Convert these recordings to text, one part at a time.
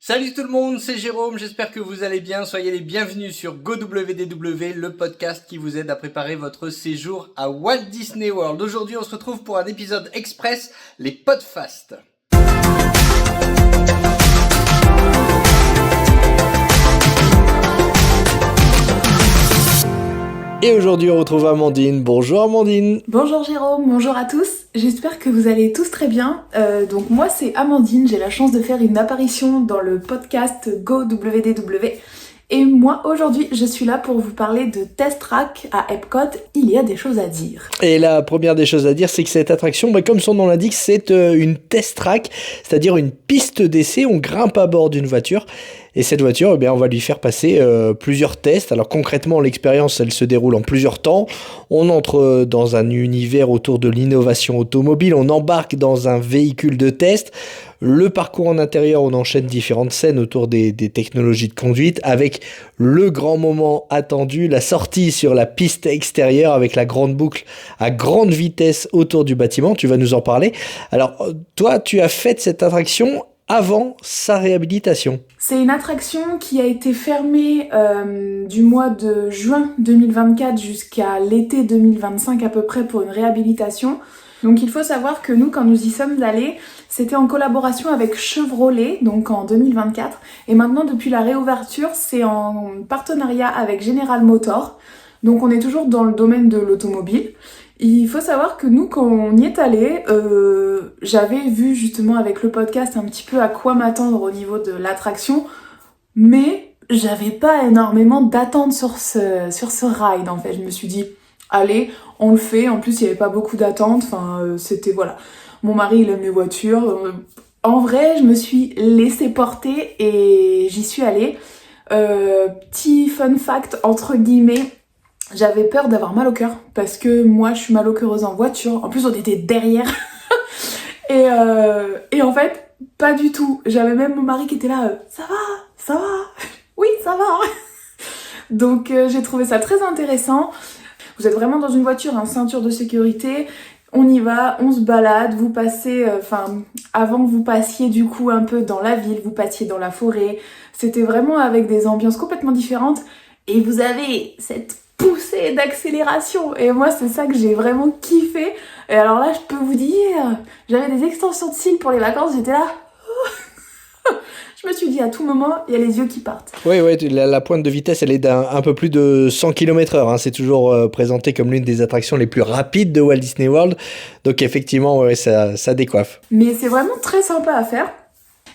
Salut tout le monde, c'est Jérôme, j'espère que vous allez bien, soyez les bienvenus sur GoWDW, le podcast qui vous aide à préparer votre séjour à Walt Disney World. Aujourd'hui on se retrouve pour un épisode express, les Podfast. Et aujourd'hui on retrouve Amandine. Bonjour Amandine. Bonjour Jérôme, bonjour à tous. J'espère que vous allez tous très bien. Donc moi c'est Amandine, j'ai la chance de faire une apparition dans le podcast GoWDW. Et moi aujourd'hui je suis là pour vous parler de Test Track à Epcot. Il y a des choses à dire. Et la première des choses à dire, c'est que cette attraction, comme son nom l'indique, c'est une Test Track, c'est-à-dire une piste d'essai. On grimpe à bord d'une voiture. Et cette voiture, on va lui faire passer plusieurs tests. Alors concrètement, l'expérience, elle se déroule en plusieurs temps. On entre dans un univers autour de l'innovation automobile. On embarque dans un véhicule de test. Le parcours en intérieur, on enchaîne différentes scènes autour des technologies de conduite avec le grand moment attendu, la sortie sur la piste extérieure avec la grande boucle à grande vitesse autour du bâtiment. Tu vas nous en parler. Alors, toi, tu as fait cette attraction avant sa réhabilitation. C'est une attraction qui a été fermée du mois de juin 2024 jusqu'à l'été 2025 à peu près pour une réhabilitation. Donc il faut savoir que nous, quand nous y sommes allés, c'était en collaboration avec Chevrolet, donc en 2024. Et maintenant, depuis la réouverture, c'est en partenariat avec General Motors. Donc on est toujours dans le domaine de l'automobile. Il faut savoir que nous, quand on y est allé, j'avais vu justement avec le podcast un petit peu à quoi m'attendre au niveau de l'attraction, mais j'avais pas énormément d'attentes sur ce ride en fait. Je me suis dit, allez, on le fait. En plus, il y avait pas beaucoup d'attentes. C'était voilà. Mon mari, il aime les voitures. En vrai, je me suis laissée porter et j'y suis allée. Petit fun fact entre guillemets. J'avais peur d'avoir mal au cœur parce que moi je suis malheureuse en voiture. En plus on était derrière et en fait pas du tout. J'avais même mon mari qui était là, ça va, oui ça va. Donc j'ai trouvé ça très intéressant. Vous êtes vraiment dans une voiture, ceinture de sécurité. On y va, on se balade, vous passez, avant vous passiez du coup un peu dans la ville, vous passiez dans la forêt. C'était vraiment avec des ambiances complètement différentes et vous avez cette poussée d'accélération et moi c'est ça que j'ai vraiment kiffé. Et alors là je peux vous dire, j'avais des extensions de cils pour les vacances, j'étais là je me suis dit à tout moment il y a les yeux qui partent. Oui, la pointe de vitesse elle est d'un peu plus de 100 km/h, c'est toujours présenté comme l'une des attractions les plus rapides de Walt Disney World, donc effectivement ça décoiffe. Mais c'est vraiment très sympa à faire.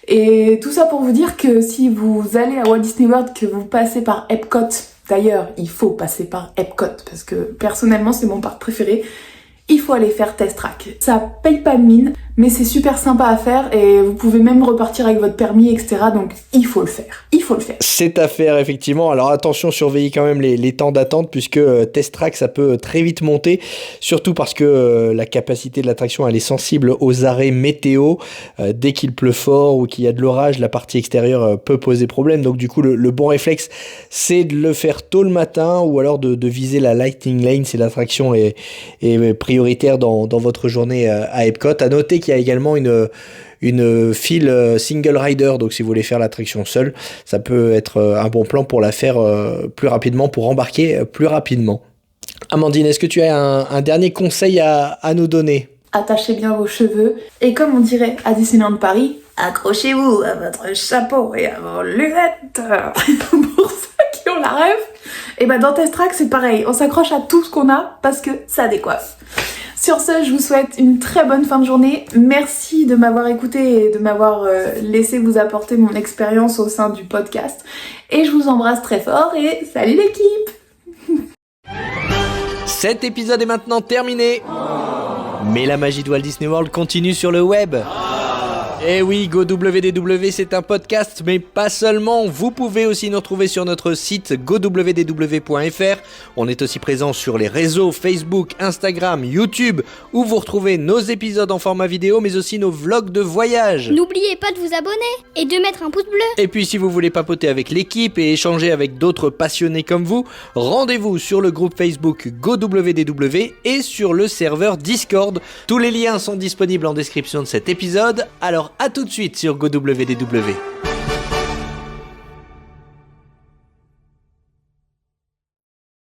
Et tout ça pour vous dire que si vous allez à Walt Disney World, que vous passez par Epcot, d'ailleurs, il faut passer par Epcot parce que personnellement, c'est mon parc préféré. Il faut aller faire Test Track. Ça paye pas de mine, mais c'est super sympa à faire et vous pouvez même repartir avec votre permis, etc. Donc, il faut le faire. C'est à faire, effectivement. Alors, attention, surveillez quand même les temps d'attente puisque Test Track, ça peut très vite monter, surtout parce que la capacité de l'attraction, elle est sensible aux arrêts météo. Dès qu'il pleut fort ou qu'il y a de l'orage, la partie extérieure peut poser problème. Donc, du coup, le bon réflexe, c'est de le faire tôt le matin ou alors de viser la Lightning Lane si l'attraction est prioritaire dans votre journée à Epcot. À noter qu'il y a également une file single rider, donc si vous voulez faire l'attraction seule, ça peut être un bon plan pour la faire plus rapidement, pour embarquer plus rapidement. Amandine, est-ce que tu as un dernier conseil à nous donner ? Attachez bien vos cheveux et comme on dirait à Disneyland Paris, accrochez-vous à votre chapeau et à vos lunettes. Pour ceux qui ont la rêve, et dans Test Track c'est pareil, on s'accroche à tout ce qu'on a parce que ça décoiffe. Sur ce, je vous souhaite une très bonne fin de journée. Merci de m'avoir écouté et de m'avoir laissé vous apporter mon expérience au sein du podcast. Et je vous embrasse très fort et salut l'équipe! Cet épisode est maintenant terminé. Mais la magie de Walt Disney World continue sur le web. Eh oui, GoWDW, c'est un podcast, mais pas seulement. Vous pouvez aussi nous retrouver sur notre site gowdw.fr. On est aussi présent sur les réseaux Facebook, Instagram, YouTube, où vous retrouvez nos épisodes en format vidéo, mais aussi nos vlogs de voyage. N'oubliez pas de vous abonner et de mettre un pouce bleu. Et puis, si vous voulez papoter avec l'équipe et échanger avec d'autres passionnés comme vous, rendez-vous sur le groupe Facebook GoWDW et sur le serveur Discord. Tous les liens sont disponibles en description de cet épisode. Alors, à tout de suite sur GoWDW.